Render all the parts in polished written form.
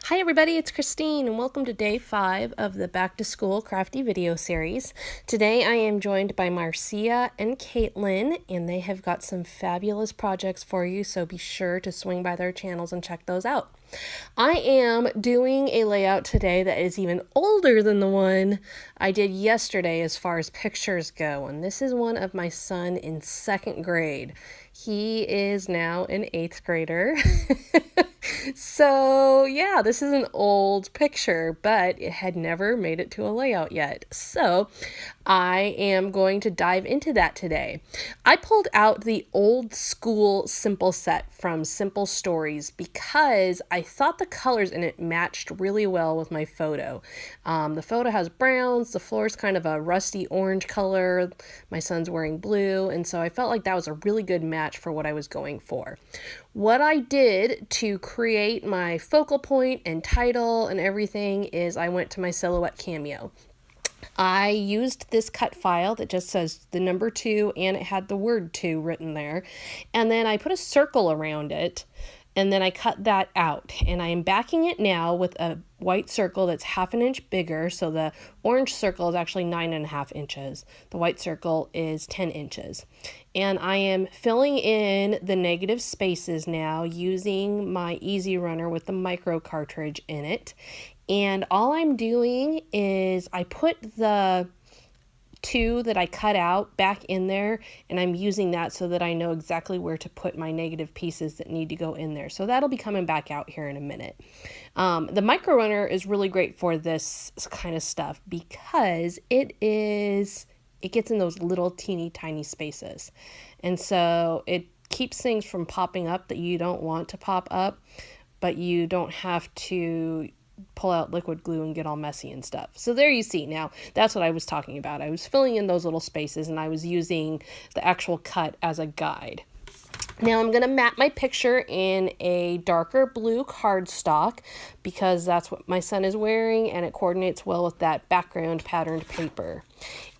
Hi everybody, it's Christine and welcome to day 5 of the Back to School Crafty video series. Today I am joined by Marcia and Caitlin and they have got some fabulous projects for you, so be sure to swing by their channels and check those out. I am doing a layout today that is even older than the one I did yesterday as far as pictures go, and this is one of my son in 2nd grade. He is now an 8th grader. So yeah, this is an old picture, but it had never made it to a layout yet. So I am going to dive into that today. I pulled out the old school simple set from Simple Stories because I thought the colors in it matched really well with my photo. The photo has browns, the floor is kind of a rusty orange color, my son's wearing blue, and so I felt like that was a really good match for what I was going for. What I did to create my focal point and title and everything is I went to my Silhouette Cameo. I used this cut file that just says the number 2 and it had the word 2 written there. And then I put a circle around it and then I cut that out. And I am backing it now with a white circle that's 1/2 inch bigger. So the orange circle is actually 9.5 inches. The white circle is 10 inches. And I am filling in the negative spaces now using my Easy Runner with the micro cartridge in it. And all I'm doing is I put the 2 that I cut out back in there, and I'm using that so that I know exactly where to put my negative pieces that need to go in there. So that'll be coming back out here in a minute. The micro runner is really great for this kind of stuff because it gets in those little teeny tiny spaces. And so it keeps things from popping up that you don't want to pop up, but you don't have to pull out liquid glue and get all messy and stuff. So there you see. Now that's what I was talking about. I was filling in those little spaces and I was using the actual cut as a guide. Now I'm going to map my picture in a darker blue cardstock because that's what my son is wearing and it coordinates well with that background patterned paper.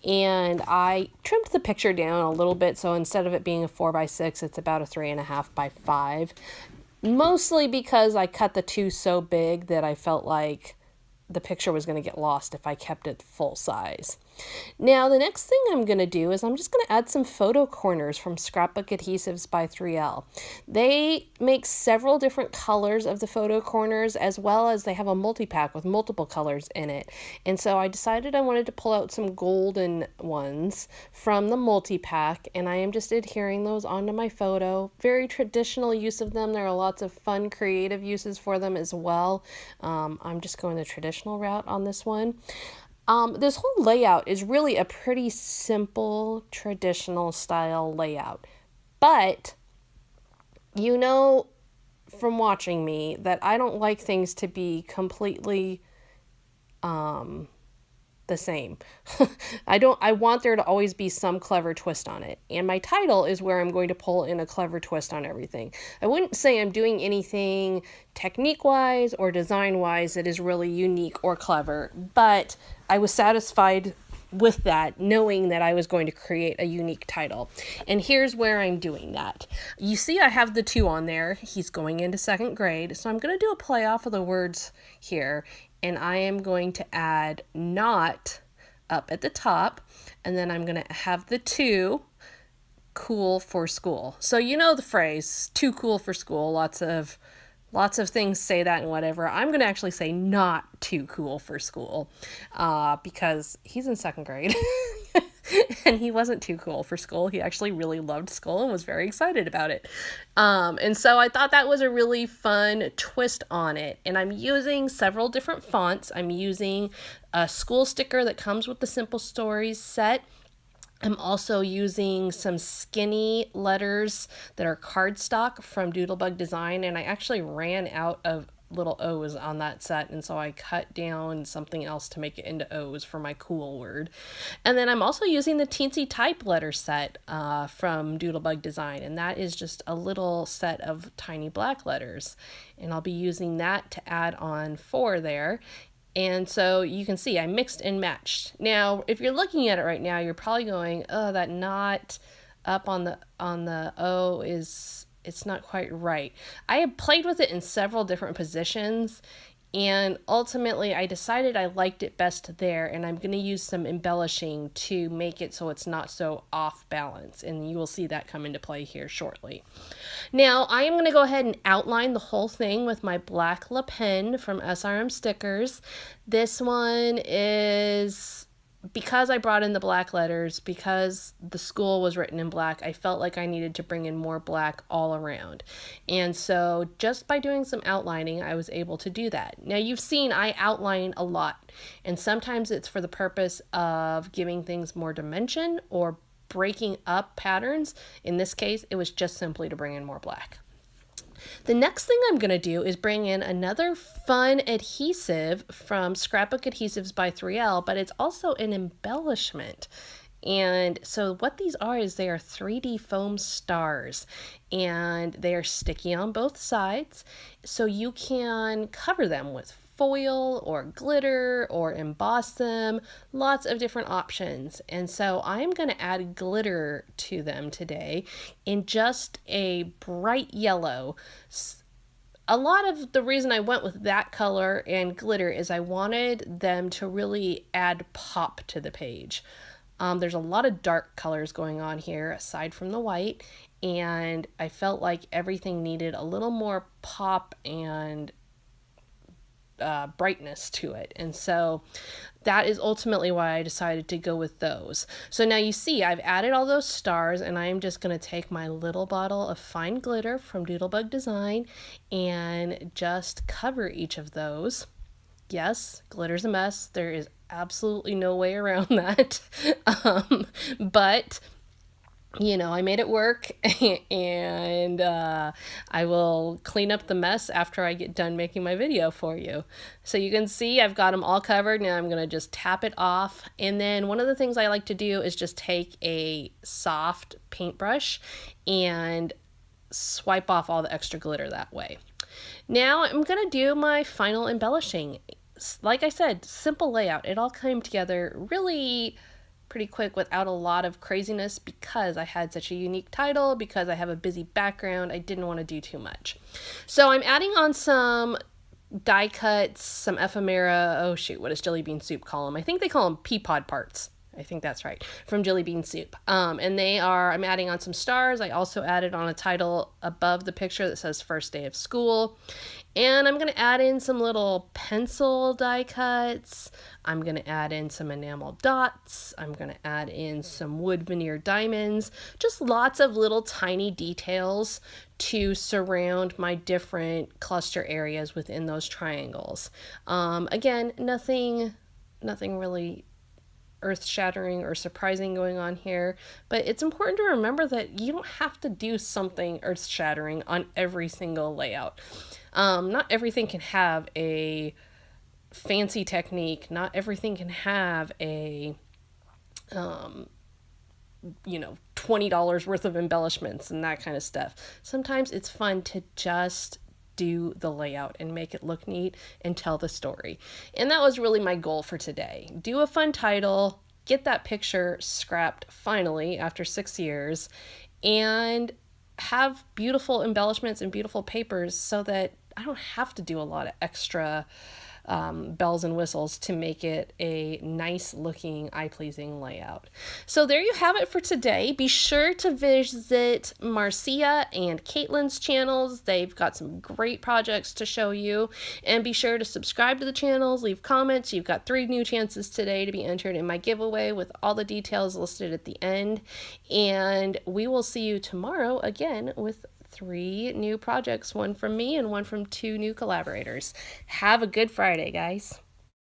And I trimmed the picture down a little bit, so instead of it being a 4x6, it's about a 3.5x5. Mostly because I cut the 2 so big that I felt like the picture was going to get lost if I kept it full size. Now the next thing I'm going to do is I'm just going to add some photo corners from Scrapbook Adhesives by 3L. They make several different colors of the photo corners, as well as they have a multi-pack with multiple colors in it. And so I decided I wanted to pull out some golden ones from the multi-pack, and I am just adhering those onto my photo. Very traditional use of them. There are lots of fun creative uses for them as well. I'm just going the traditional route on this one. This whole layout is really a pretty simple, traditional style layout. But, you know from watching me that I don't like things to be completely the same. I want there to always be some clever twist on it. And my title is where I'm going to pull in a clever twist on everything. I wouldn't say I'm doing anything technique-wise or design-wise that is really unique or clever, but I was satisfied with that, knowing that I was going to create a unique title. And here's where I'm doing that. You see I have the 2 on there. He's going into 2nd grade, so I'm going to do a play off of the words here. And I am going to add not up at the top, and then I'm going to have the 2 cool for school. So you know the phrase, too cool for school. Lots of things say that and whatever. I'm going to actually say not too cool for school because he's in 2nd grade. And he wasn't too cool for school. He actually really loved school and was very excited about it. And so I thought that was a really fun twist on it. And I'm using several different fonts. I'm using a school sticker that comes with the Simple Stories set. I'm also using some skinny letters that are cardstock from Doodlebug Design, and I actually ran out of little O's on that set, and so I cut down something else to make it into O's for my cool word. And then I'm also using the Teensy Type letter set from Doodlebug Design, and that is just a little set of tiny black letters, and I'll be using that to add on 4 there. And so you can see I mixed and matched. Now, if you're looking at it right now, you're probably going, oh, that knot up on the O it's not quite right. I have played with it in several different positions And ultimately, I decided I liked it best there, and I'm going to use some embellishing to make it so it's not so off balance. And you will see that come into play here shortly. Now, I am going to go ahead and outline the whole thing with my black Le Pen from SRM Stickers. This one is, because I brought in the black letters, because the school was written in black, I felt like I needed to bring in more black all around. And so just by doing some outlining, I was able to do that. Now, you've seen I outline a lot, and sometimes it's for the purpose of giving things more dimension or breaking up patterns. In this case, it was just simply to bring in more black. The next thing I'm going to do is bring in another fun adhesive from Scrapbook Adhesives by 3L, but it's also an embellishment. And so what these are is they are 3D foam stars, and they are sticky on both sides, so you can cover them with foil or glitter or emboss them, lots of different options. And so I'm going to add glitter to them today in just a bright yellow. A lot of the reason I went with that color and glitter is I wanted them to really add pop to the page. There's a lot of dark colors going on here aside from the white, and I felt like everything needed a little more pop and brightness to it. And so that is ultimately why I decided to go with those. So now you see I've added all those stars, and I am just going to take my little bottle of fine glitter from Doodlebug Design and just cover each of those. Yes, glitter's a mess. There is absolutely no way around that. But you know, I made it work, and I will clean up the mess after I get done making my video for you. So you can see I've got them all covered. Now I'm going to just tap it off. And then one of the things I like to do is just take a soft paintbrush and swipe off all the extra glitter that way. Now I'm going to do my final embellishing. Like I said, simple layout. It all came together really pretty quick without a lot of craziness because I had such a unique title, because I have a busy background. I didn't want to do too much. So I'm adding on some die cuts, some ephemera. Oh shoot, what does Jelly Bean Soup call them? I think they call them pea pod parts. I think that's right, from Jelly Bean Soup. And they are, I'm adding on some stars. I also added on a title above the picture that says First Day of School. And I'm going to add in some little pencil die cuts. I'm going to add in some enamel dots. I'm going to add in some wood veneer diamonds. Just lots of little tiny details to surround my different cluster areas within those triangles. Again, nothing really earth-shattering or surprising going on here, but it's important to remember that you don't have to do something earth-shattering on every single layout. Not everything can have a fancy technique. Not everything can have a $20 worth of embellishments and that kind of stuff. Sometimes it's fun to just do the layout and make it look neat and tell the story. And that was really my goal for today. Do a fun title, get that picture scrapped finally after 6 years, and have beautiful embellishments and beautiful papers so that I don't have to do a lot of extra bells and whistles to make it a nice looking, eye-pleasing layout. So there you have it for today. Be sure to visit Marcia and Caitlin's channels. They've got some great projects to show you. And be sure to subscribe to the channels, leave comments. You've got 3 new chances today to be entered in my giveaway with all the details listed at the end. And we will see you tomorrow again with 3 new projects, one from me and one from 2 new collaborators. Have a good Friday, guys.